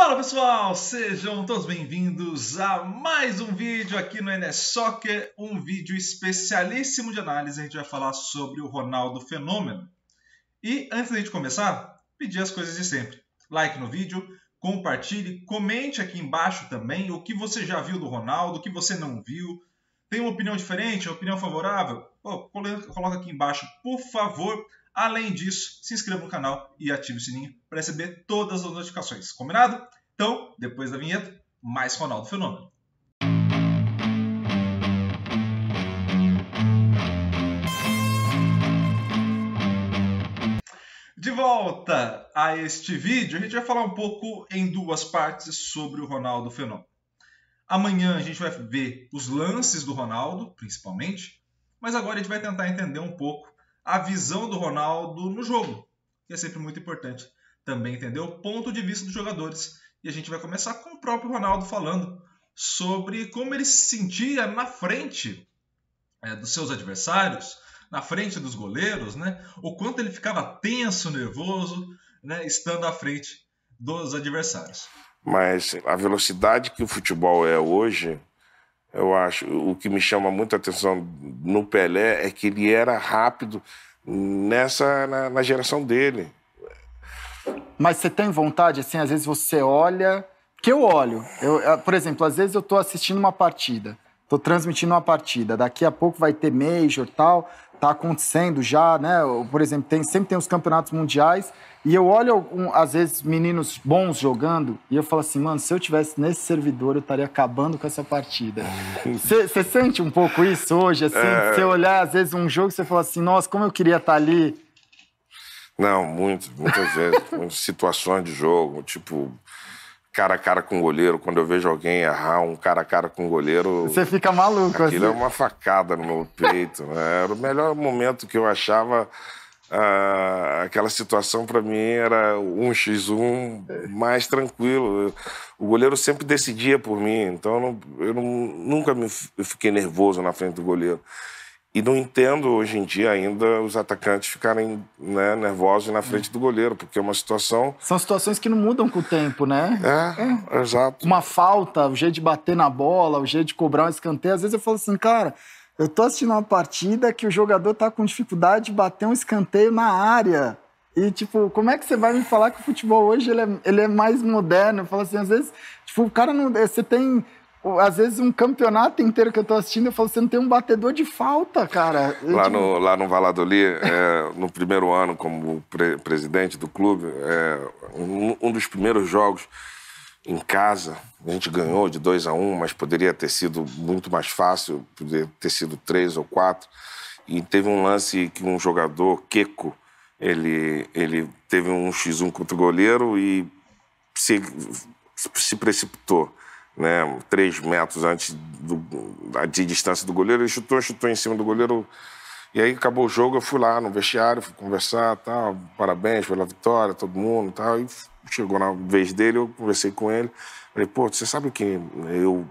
Fala pessoal, sejam todos bem-vindos a mais um vídeo aqui no NS Soccer, um vídeo especialíssimo de análise. A gente vai falar sobre o Ronaldo Fenômeno. E antes da gente começar, pedir as coisas de sempre. Like no vídeo, compartilhe, comente aqui embaixo também o que você já viu do Ronaldo, o que você não viu. Tem uma opinião diferente, uma opinião favorável? Coloca aqui embaixo, por favor. Além disso, se inscreva no canal e ative o sininho para receber todas as notificações. Combinado? Então, depois da vinheta, mais Ronaldo Fenômeno. De volta a este vídeo, a gente vai falar um pouco em duas partes sobre o Ronaldo Fenômeno. Amanhã a gente vai ver os lances do Ronaldo, principalmente, mas agora a gente vai tentar entender um pouco a visão do Ronaldo no jogo, que é sempre muito importante. Também entender o ponto de vista dos jogadores. E a gente vai começar com o próprio Ronaldo falando sobre como ele se sentia na frente dos seus adversários, na frente dos goleiros, né? O quanto ele ficava tenso, nervoso, né? Estando à frente dos adversários. Mas a velocidade que o futebol é hoje, eu acho, o que me chama muita atenção no Pelé é que ele era rápido na geração dele. Mas você tem vontade, assim, às vezes você olha... Que eu olho. Por exemplo, às vezes eu tô assistindo uma partida, tô transmitindo uma partida, daqui a pouco vai ter Major e tal, tá acontecendo já, né? Por exemplo, sempre tem os campeonatos mundiais, e eu olho, às vezes, meninos bons jogando, e eu falo assim, mano, se eu tivesse nesse servidor, eu estaria acabando com essa partida. Você sente um pouco isso hoje, assim? Você olhar, às vezes, um jogo, você fala assim, nossa, como eu queria estar ali. Não, muitas vezes. Muitas situações de jogo, tipo, cara a cara com o goleiro. Quando eu vejo alguém errar um cara a cara com o goleiro... Você fica maluco, aquilo assim. É uma facada no meu peito. Né? Era o melhor momento que eu achava... aquela situação para mim era 1x1 mais tranquilo. O goleiro sempre decidia por mim, então nunca eu fiquei nervoso na frente do goleiro. E não entendo hoje em dia ainda os atacantes ficarem, né, nervosos na frente do goleiro, porque é uma situação... São situações que não mudam com o tempo, né? Exato. Uma falta, o jeito de bater na bola, o jeito de cobrar um escanteio. Às vezes eu falo assim, cara... Eu tô assistindo uma partida que o jogador tá com dificuldade de bater um escanteio na área. E, tipo, como é que você vai me falar que o futebol hoje ele é mais moderno? Eu falo assim, às vezes, tipo, o cara não... Você tem, às vezes, um campeonato inteiro que eu tô assistindo, eu falo, você não tem um batedor de falta, cara. Lá no Valladolid, no primeiro ano como presidente do clube, um dos primeiros jogos em casa, a gente ganhou de 2-1, mas poderia ter sido muito mais fácil, poderia ter sido 3 ou 4. E teve um lance que um jogador, Queco, ele teve um x1 contra o goleiro e se precipitou, né? 3 metros antes de distância do goleiro, ele chutou em cima do goleiro. E aí acabou o jogo, eu fui lá no vestiário, fui conversar, tal, parabéns pela vitória, todo mundo, tal, e chegou na vez dele, eu conversei com ele, falei, pô, você sabe que eu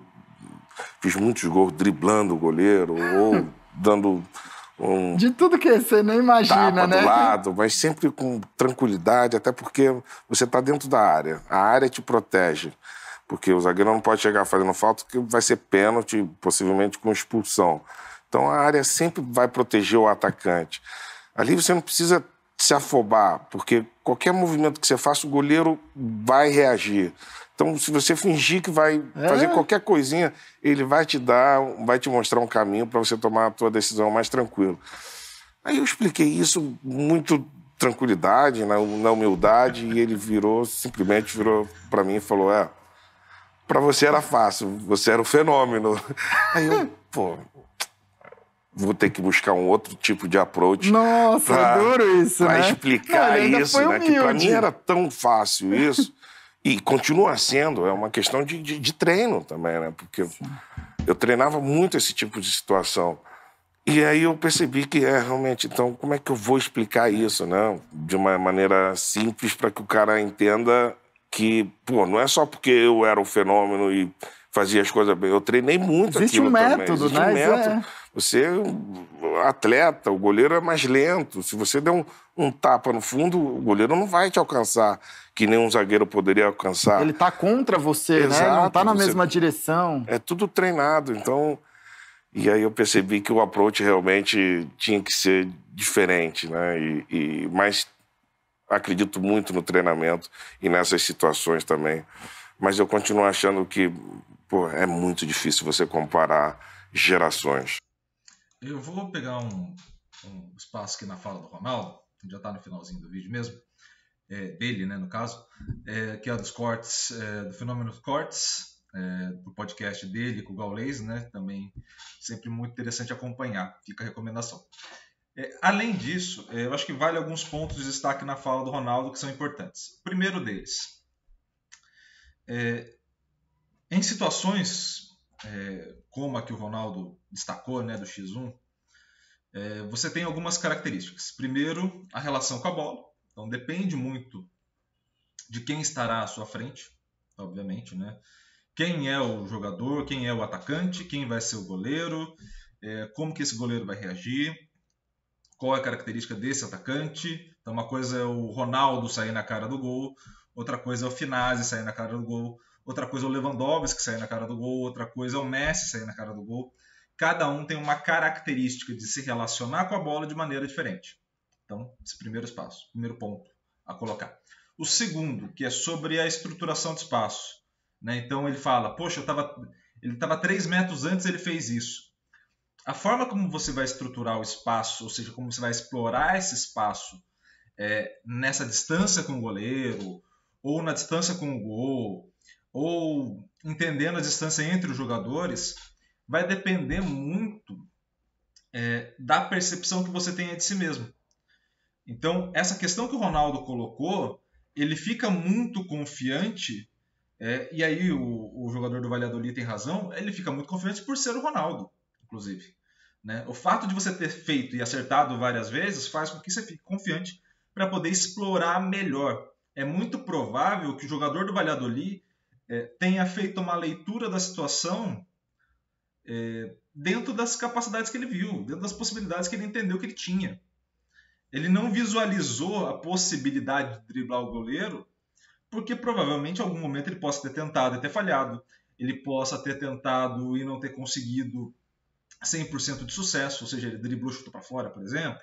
fiz muitos gols driblando o goleiro, ou dando um... De tudo que você nem imagina, tapa né? do lado, mas sempre com tranquilidade, até porque você está dentro da área, a área te protege, porque o zagueiro não pode chegar fazendo falta, que vai ser pênalti, possivelmente com expulsão. Então a área sempre vai proteger o atacante. Ali você não precisa se afobar, porque qualquer movimento que você faça, o goleiro vai reagir. Então, se você fingir que vai fazer qualquer coisinha, ele vai te mostrar um caminho para você tomar a tua decisão mais tranquilo. Aí eu expliquei isso muito tranquilidade, na humildade, e ele simplesmente virou para mim e falou, para você era fácil, você era o fenômeno. Aí eu, pô... Vou ter que buscar um outro tipo de approach. Nossa, é duro isso, né? Para explicar isso, né? Que para mim era tão fácil isso. E continua sendo, é uma questão de treino também, né? Porque eu treinava muito esse tipo de situação. E aí eu percebi que realmente, então, como é que eu vou explicar isso, né? De uma maneira simples para que o cara entenda que, pô, não é só porque eu era o fenômeno e fazia as coisas bem. Eu treinei muito Existe aquilo um método, também. Existe um método. Você, atleta, o goleiro é mais lento. Se você der um tapa no fundo, o goleiro não vai te alcançar, que nem um zagueiro poderia alcançar. Ele tá contra você, Exato, né? Não tá na mesma direção. É tudo treinado, então... E aí eu percebi que o approach realmente tinha que ser diferente, né? Mas acredito muito no treinamento e nessas situações também. Mas eu continuo achando que é muito difícil você comparar gerações. Eu vou pegar um espaço aqui na fala do Ronaldo, que já está no finalzinho do vídeo mesmo, dele, né, no caso, que é dos cortes, do Fenômeno Cortes, do podcast dele com o Gaules, né, também sempre muito interessante acompanhar, fica a recomendação. Além disso, eu acho que vale alguns pontos de destaque na fala do Ronaldo que são importantes. O primeiro deles, em situações como a que o Ronaldo destacou, né, do X1, você tem algumas características. Primeiro, a relação com a bola. Então depende muito de quem estará à sua frente, obviamente, né? Quem é o jogador, quem é o atacante, quem vai ser o goleiro, como que esse goleiro vai reagir, qual é a característica desse atacante. Então uma coisa é o Ronaldo sair na cara do gol, outra coisa é o Finazzi sair na cara do gol, outra coisa é o Lewandowski sair na cara do gol, outra coisa é o Messi sair na cara do gol. Cada um tem uma característica de se relacionar com a bola de maneira diferente. Então, esse primeiro espaço, primeiro ponto a colocar. O segundo, que é sobre a estruturação de espaço. Né? Então ele fala, poxa, ele estava 3 metros antes, ele fez isso. A forma como você vai estruturar o espaço, ou seja, como você vai explorar esse espaço nessa distância com o goleiro, ou na distância com o gol, ou entendendo a distância entre os jogadores, vai depender muito da percepção que você tenha de si mesmo. Então, essa questão que o Ronaldo colocou, ele fica muito confiante, e aí o jogador do Valladolid tem razão, ele fica muito confiante por ser o Ronaldo, inclusive. Né? O fato de você ter feito e acertado várias vezes faz com que você fique confiante para poder explorar melhor. É muito provável que o jogador do Valladolid tenha feito uma leitura da situação dentro das capacidades que ele viu, dentro das possibilidades que ele entendeu que ele tinha. Ele não visualizou a possibilidade de driblar o goleiro, porque provavelmente em algum momento ele possa ter tentado e ter falhado, ele possa ter tentado e não ter conseguido 100% de sucesso, ou seja, ele driblou, chutou para fora, por exemplo,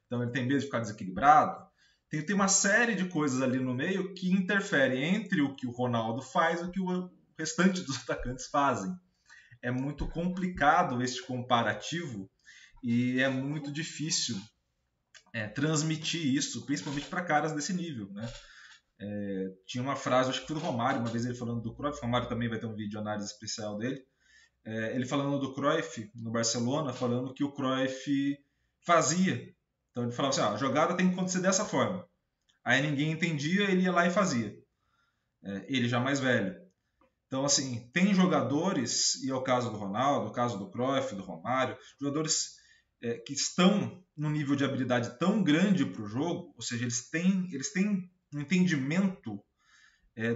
então ele tem medo de ficar desequilibrado. Tem uma série de coisas ali no meio que interferem entre o que o Ronaldo faz e o que o restante dos atacantes fazem. É muito complicado este comparativo e é muito difícil transmitir isso, principalmente para caras desse nível, né? Tinha uma frase, acho que foi do Romário, uma vez ele falando do Cruyff, o Romário também vai ter um vídeo de análise especial dele, ele falando do Cruyff no Barcelona, falando que o Cruyff fazia. Então ele falava assim, a jogada tem que acontecer dessa forma. Aí ninguém entendia, ele ia lá e fazia. Ele já mais velho. Então, assim, tem jogadores, e é o caso do Ronaldo, o caso do Cruyff, do Romário, jogadores que estão num nível de habilidade tão grande para o jogo, ou seja, eles têm um entendimento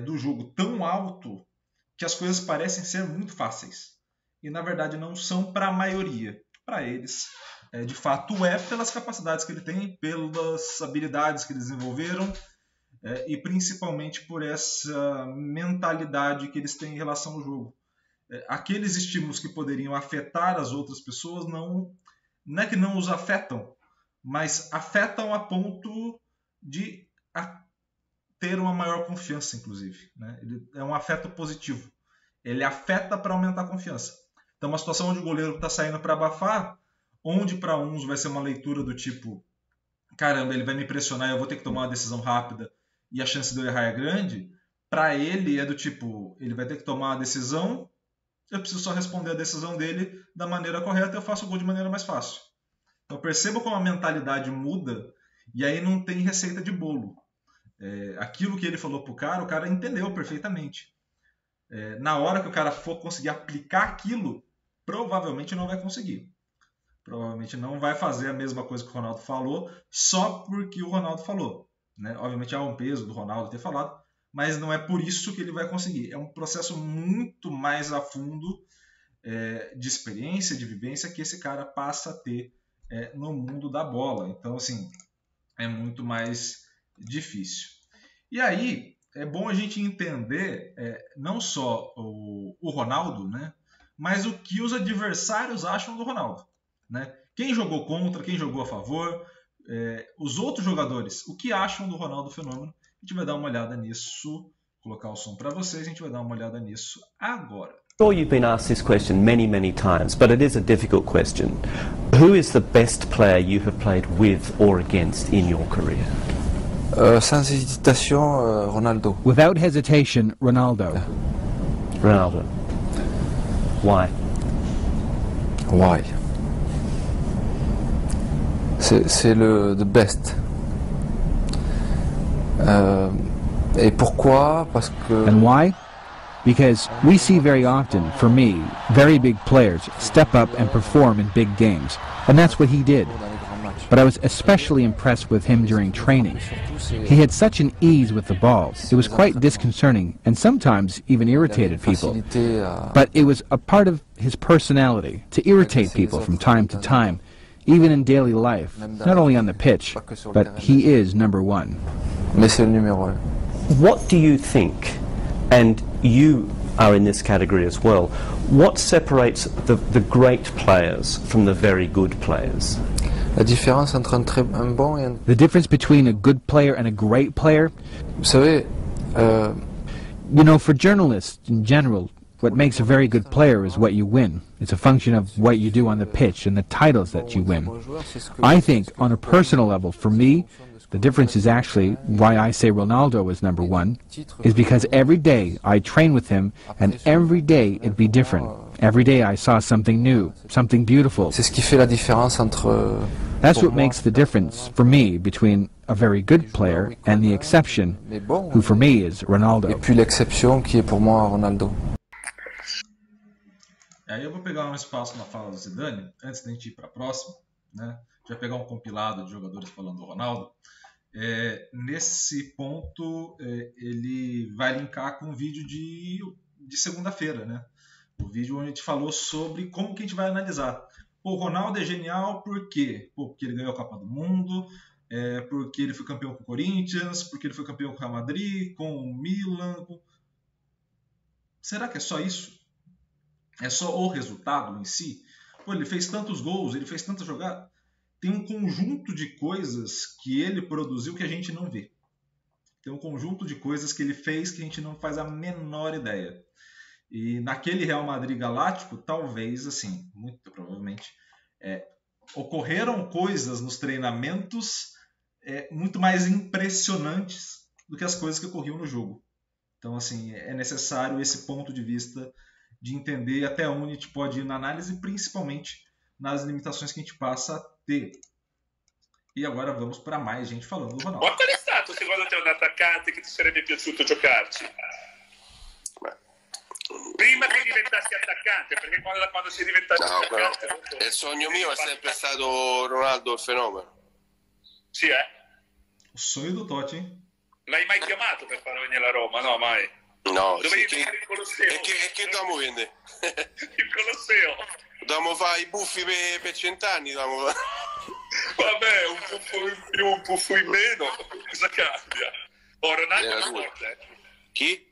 do jogo tão alto que as coisas parecem ser muito fáceis. E, na verdade, não são para a maioria. Para eles, de fato, pelas capacidades que ele tem, pelas habilidades que eles desenvolveram, e principalmente por essa mentalidade que eles têm em relação ao jogo. Aqueles estímulos que poderiam afetar as outras pessoas não é que não os afetam, mas afetam a ponto de ter uma maior confiança, inclusive. Né? Ele é um afeto positivo. Ele afeta para aumentar a confiança. Então, uma situação onde o goleiro está saindo para abafar, onde para uns vai ser uma leitura do tipo, caramba, ele vai me pressionar, eu vou ter que tomar uma decisão rápida e a chance de eu errar é grande, para ele é do tipo, ele vai ter que tomar uma decisão, eu preciso só responder a decisão dele da maneira correta e eu faço o gol de maneira mais fácil. Então perceba como a mentalidade muda e aí não tem receita de bolo. Aquilo que ele falou pro cara, o cara entendeu perfeitamente. Na hora que o cara for conseguir aplicar aquilo, provavelmente não vai conseguir. Provavelmente não vai fazer a mesma coisa que o Ronaldo falou só porque o Ronaldo falou. Né? Obviamente há um peso do Ronaldo ter falado, mas não é por isso que ele vai conseguir. É um processo muito mais a fundo de experiência, de vivência que esse cara passa a ter no mundo da bola. Então, assim, é muito mais difícil. E aí, é bom a gente entender não só o Ronaldo, né, mas o que os adversários acham do Ronaldo, né? Quem jogou contra, quem jogou a favor, os outros jogadores, o que acham do Ronaldo Fenômeno. A gente vai dar uma olhada nisso, colocar o som para vocês, a gente vai dar uma olhada nisso agora. I'm sure you've been asked this question many, many times, but it is a difficult question. Who is the best player you have played with or against in your career? Sans hésitation, Ronaldo. Without hesitation, Ronaldo. Ronaldo. Why? Why? C'est the best. Et pourquoi? Parce que... And why? Because we see very often, for me, very big players step up and perform in big games. And that's what he did. But I was especially impressed with him during training. He had such an ease with the ball. It was quite disconcerting and sometimes even irritated people. But it was a part of his personality to irritate people from time to time, even in daily life, not only on the pitch, but he is number one. Mais c'est le numéro un. What do you think, and you are in this category as well, what separates the great players from the very good players? La différence entre un bon et un... The difference between a good player and a great player? Vous savez, you know, for journalists in general, what makes a very good player is what you win. It's a function of what you do on the pitch and the titles that you win. I think, on a personal level, for me, the difference is actually why I say Ronaldo is number one, is because every day I train with him, and every day it'd be different. Every day I saw something new, something beautiful. C'est ce qui fait la différence entre... That's what makes the difference, for me, between a very good player and the exception, who for me is Ronaldo. Et puis l'exception qui est pour moi Ronaldo. Aí eu vou pegar um espaço na fala do Zidane, antes da gente ir para a próxima, né? Já pegar um compilado de jogadores falando do Ronaldo. Nesse ponto, ele vai linkar com um vídeo de segunda-feira, né? O vídeo onde a gente falou sobre como que a gente vai analisar. O Ronaldo é genial por quê? Porque ele ganhou a Copa do Mundo, porque ele foi campeão com o Corinthians, porque ele foi campeão com o Real Madrid, com o Milan. Será que é só isso? É só o resultado em si? Pô, ele fez tantos gols, ele fez tanta jogada. Tem um conjunto de coisas que ele produziu que a gente não vê. Tem um conjunto de coisas que ele fez que a gente não faz a menor ideia. E naquele Real Madrid galáctico, talvez, assim, muito provavelmente, ocorreram coisas nos treinamentos muito mais impressionantes do que as coisas que ocorriam no jogo. Então, assim, é necessário esse ponto de vista de entender até onde a gente pode ir na análise, principalmente nas limitações que a gente passa a ter. E agora vamos para mais gente falando do Ronaldo. Ma qual è stato, secondo te, un attaccante che ti sarebbe piaciuto giocarci? Prima che diventassi attaccante, perché quando si diventa attaccante... No, il sogno mio è sempre stato Ronaldo il fenomeno. Sì, O sonho do Totti, hein? L'hai mai chiamato per far venire a Roma? No, mai. No, Dovevi sì, vedere il Colosseo. e che dobbiamo vendere? Il Colosseo. Dobbiamo fare i buffi per 100 anni. Vabbè, un puffo in più, un puffo in meno. Cosa cambia? Oh, Ronaldo è forte. Chi?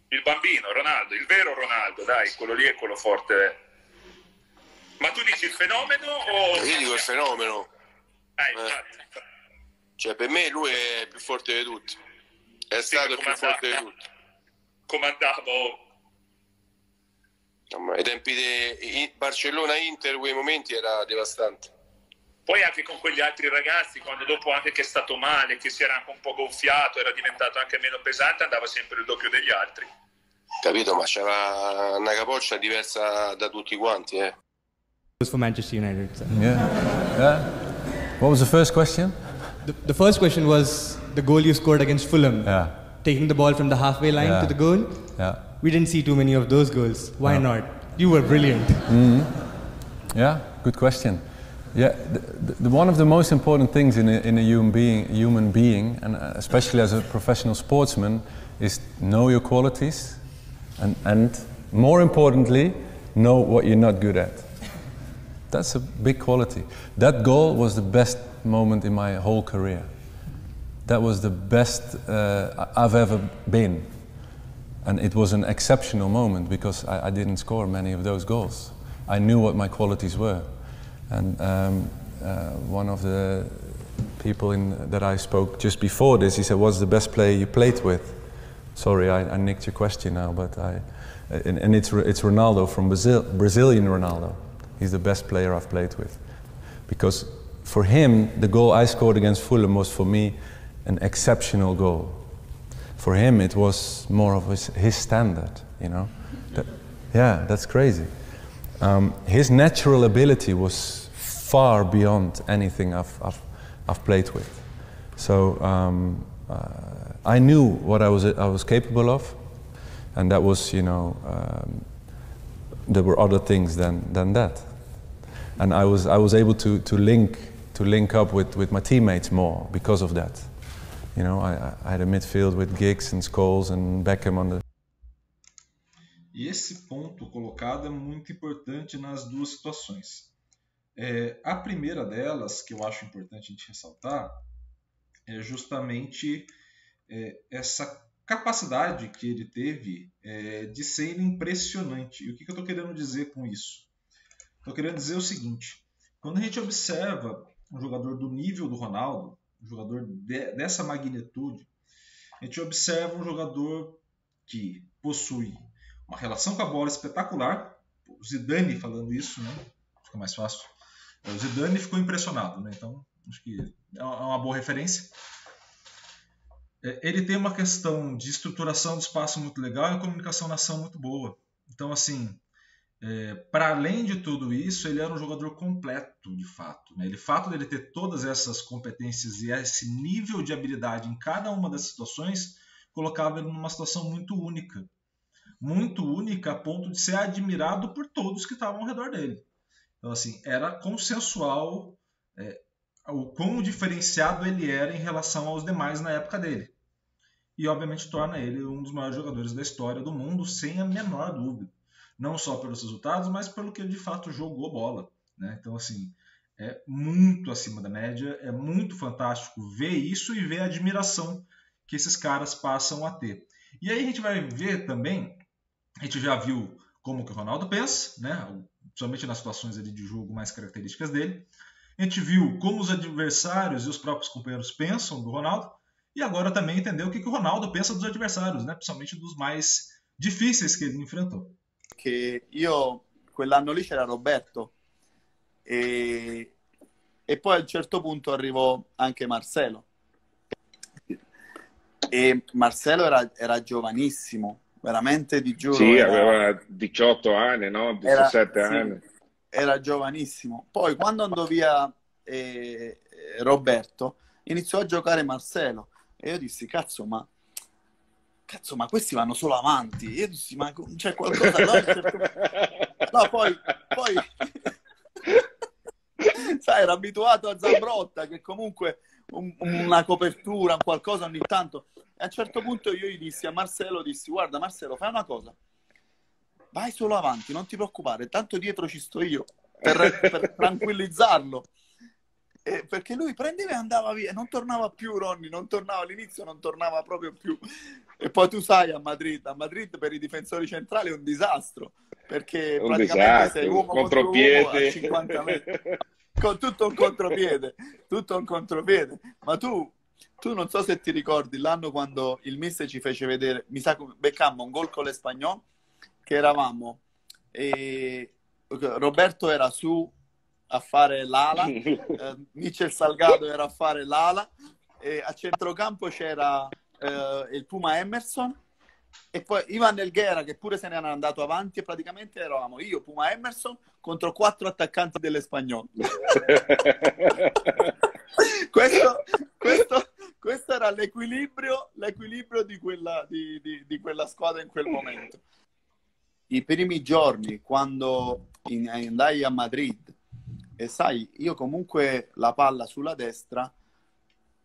Il bambino, Ronaldo, il vero Ronaldo, dai, quello lì è quello forte. Ma tu dici il fenomeno o... Io dico il fenomeno. Infatti. Cioè, per me lui è il più forte di tutti. È stato il più forte di tutti. Comandavo... Ai tempi di Barcellona-Inter, quei momenti era devastante. Poi anche con quegli altri ragazzi, quando dopo anche che è stato male, che si era anche un po' gonfiato, era diventato anche meno pesante, andava sempre il doppio degli altri. Capito, ma c'era una capoccia diversa da tutti quanti, It was for Manchester United. So. Yeah. What was the first question? The first question was the goal you scored against Fulham. Yeah. Taking the ball from the halfway line to the goal. Yeah. We didn't see too many of those goals. Why not? You were brilliant. Yeah, good question. Yeah, one of the most important things in a human being, and especially as a professional sportsman, is know your qualities, and more importantly, know what you're not good at. That's a big quality. That goal was the best moment in my whole career. That was the best I've ever been. And it was an exceptional moment because I didn't score many of those goals. I knew what my qualities were. And one of the people that I spoke just before this, he said, what's the best player you played with? Sorry, I nicked your question now, but it's Ronaldo from Brazil, Brazilian Ronaldo. He's the best player I've played with. Because for him, the goal I scored against Fulham was for me an exceptional goal. For him, it was more of his standard, you know. Yeah, that's crazy. His natural ability was far beyond anything I've played with. So I knew what I was capable of, and that was, you know, there were other things than that. And I was able to link up with my teammates more because of that. You know, I had a midfield with Giggs and Scholes and Beckham on the... E esse ponto colocado é muito importante nas duas situações. A primeira delas, que eu acho importante a gente ressaltar, é justamente essa capacidade que ele teve de ser impressionante. E o que eu estou querendo dizer com isso? Estou querendo dizer o seguinte: quando a gente observa um jogador do nível do Ronaldo, um jogador dessa magnitude, a gente observa um jogador que possui uma relação com a bola espetacular. O Zidane falando isso, né? Fica mais fácil. O Zidane ficou impressionado, né? Então acho que é uma boa referência. Ele tem uma questão de estruturação do espaço muito legal e uma comunicação na ação muito boa. Então, assim, para além de tudo isso, ele era um jogador completo, de fato, né? O fato dele ter todas essas competências e esse nível de habilidade em cada uma das situações colocava ele numa situação muito única a ponto de ser admirado por todos que estavam ao redor dele. Então, assim, era consensual o quão diferenciado ele era em relação aos demais na época dele. E, obviamente, torna ele um dos maiores jogadores da história do mundo, sem a menor dúvida. Não só pelos resultados, mas pelo que ele, de fato, jogou bola, né? Então, assim, é muito acima da média, é muito fantástico ver isso e ver a admiração que esses caras passam a ter. E aí a gente vai ver também, a gente já viu como que o Ronaldo pensa, né? Principalmente nas situações ali de jogo mais características dele. A gente viu como os adversários e os próprios companheiros pensam do Ronaldo, e agora também entendeu o que o Ronaldo pensa dos adversários, né? Principalmente dos mais difíceis que ele enfrentou. Che io quell'anno lì c'era Roberto e poi a un certo punto arrivò anche Marcelo e Marcelo era giovanissimo, veramente ti giuro. Sì, aveva 18 anni, no? 17 anni. Sì, era giovanissimo. Poi quando andò via Roberto iniziò a giocare Marcelo e io dissi cazzo ma questi vanno solo avanti. Io dissi ma c'è qualcosa no, poi sai, ero abituato a Zambrotta che comunque una copertura, qualcosa ogni tanto, e a un certo punto io gli dissi a Marcelo, guarda Marcelo, fai una cosa, vai solo avanti, non ti preoccupare, tanto dietro ci sto io per tranquillizzarlo. Perché lui prendeva e andava via, non tornava più Ronny, non tornava all'inizio, non tornava proprio più. E poi tu sai a Madrid per i difensori centrali è un disastro, perché un praticamente disastro, sei uomo contro uomo a 50 metri, con tutto un contropiede. Ma tu non so se ti ricordi l'anno quando il mister ci fece vedere, mi sa che beccammo un gol con l'Espagnol, che eravamo, e Roberto era su a fare l'ala, Michel Salgado era a fare l'ala, e a centrocampo c'era il Puma Emerson e poi Ivan Elguera che pure se ne era andato avanti, e praticamente eravamo io, Puma Emerson, contro 4 attaccanti dell'Espagnol. questo era l'equilibrio di quella squadra in quel momento. I primi giorni quando andai a Madrid, e sai, io comunque la palla sulla destra,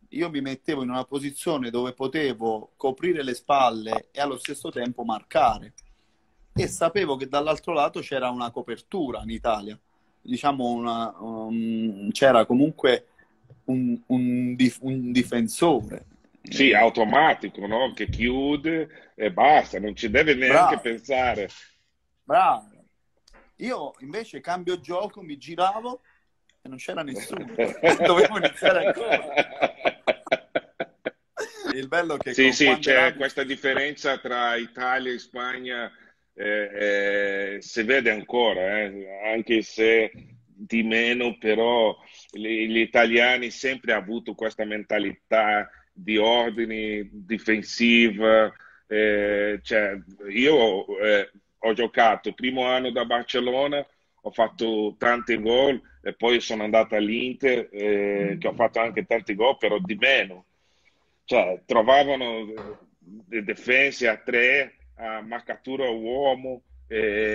io mi mettevo in una posizione dove potevo coprire le spalle e allo stesso tempo marcare. e sapevo che dall'altro lato c'era una copertura in Italia, diciamo c'era comunque un difensore. Sì, automatico, no? Che chiude e basta, non ci deve neanche pensare. Bravo. Io invece cambio gioco, mi giravo e non c'era nessuno. Dovevo iniziare ancora. Il bello è che sì, c'è anni... questa differenza tra Italia e Spagna, si vede ancora, anche se di meno, però gli italiani sempre hanno avuto questa mentalità di ordine difensiva. Cioè, io ho giocato il primo anno da Barcellona, ho fatto tanti gol e poi sono andato all'Inter, che ho fatto anche tanti gol, però di meno. Cioè, trovavano difese a 3, a marcatura a uomo,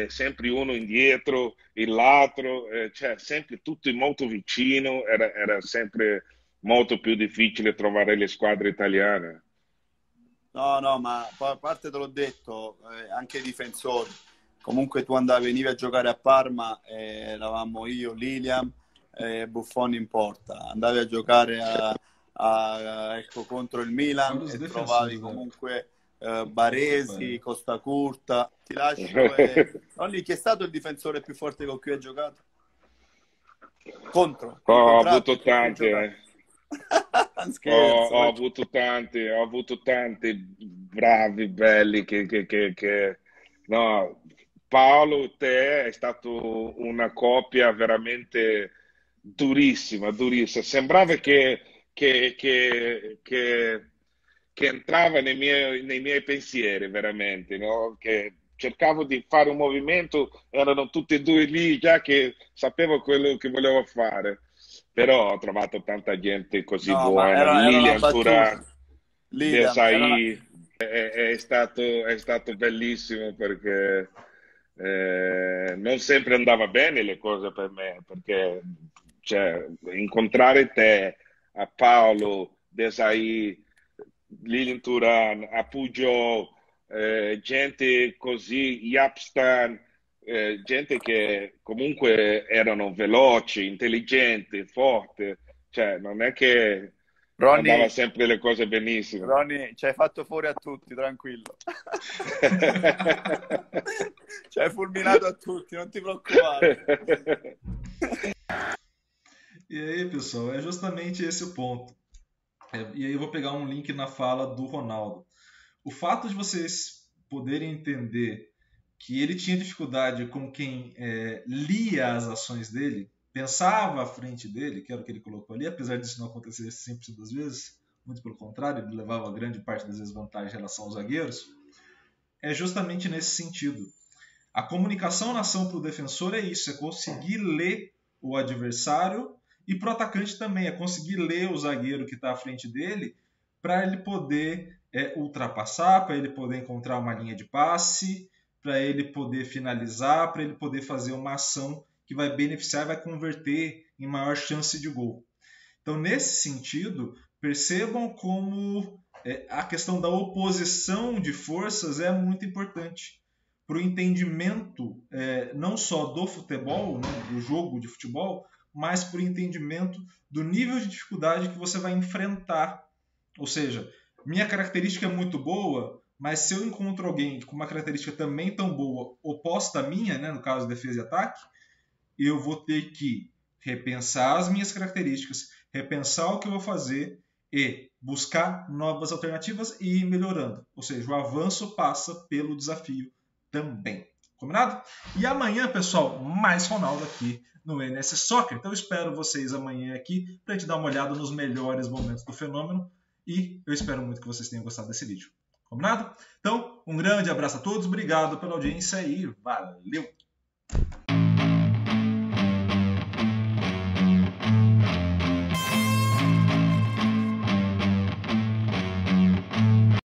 sempre uno indietro, l'altro, cioè sempre tutto molto vicino, era sempre molto più difficile trovare le squadre italiane. No, ma a parte te l'ho detto, anche i difensori. Comunque tu venivi a giocare a Parma, eravamo io, Lilian e Buffon in porta. Andavi a giocare ecco, contro il Milan e trovavi comunque Baresi, Costa Curta. Ti lascio. Olli, chi è stato il difensore più forte con cui hai giocato? Contro? Ho avuto tanti. Scherzo, ho avuto tanti bravi, belli che... No, Paolo e te è stato una coppia veramente durissima. Sembrava che entrava nei miei pensieri, veramente, no? Che cercavo di fare un movimento, erano tutti e due lì già che sapevo quello che volevo fare. Però ho trovato tanta gente così buona. Lilian Thuram, Desai, è stato bellissimo perché non sempre andava bene le cose per me, perché cioè, incontrare te, a Paolo, Desai, Lilian Thuram, a Pujol, gente così, Yapstan, gente che comunque erano veloci, intelligenti, forti, cioè non è che andava sempre le cose benissimo. Ronny, ci hai fatto fuori a tutti, tranquillo. Ci hai fulminato a tutti, non ti preoccupare. E aí, pessoal, é justamente esse o ponto. E aí eu vou pegar um link na fala do Ronaldo. O fato de vocês poderem entender que ele tinha dificuldade com quem lia as ações dele, pensava à frente dele, que era o que ele colocou ali, apesar disso não acontecer 100% das vezes, muito pelo contrário, ele levava grande parte das vezes vantagem em relação aos zagueiros, é justamente nesse sentido. A comunicação na ação para o defensor é isso, é conseguir ler o adversário, e para o atacante também, é conseguir ler o zagueiro que está à frente dele, para ele poder ultrapassar, para ele poder encontrar uma linha de passe, para ele poder finalizar, para ele poder fazer uma ação que vai beneficiar e vai converter em maior chance de gol. Então, nesse sentido, percebam como a questão da oposição de forças é muito importante para o entendimento não só do futebol, né, do jogo de futebol, mas para o entendimento do nível de dificuldade que você vai enfrentar. Ou seja, minha característica é muito boa, mas se eu encontro alguém com uma característica também tão boa, oposta à minha, né, no caso defesa e ataque, eu vou ter que repensar as minhas características, repensar o que eu vou fazer e buscar novas alternativas e ir melhorando. Ou seja, o avanço passa pelo desafio também. Combinado? E amanhã, pessoal, mais Ronaldo aqui no NS Soccer. Então eu espero vocês amanhã aqui para a gente dar uma olhada nos melhores momentos do fenômeno e eu espero muito que vocês tenham gostado desse vídeo. Combinado? Então, um grande abraço a todos, obrigado pela audiência e valeu!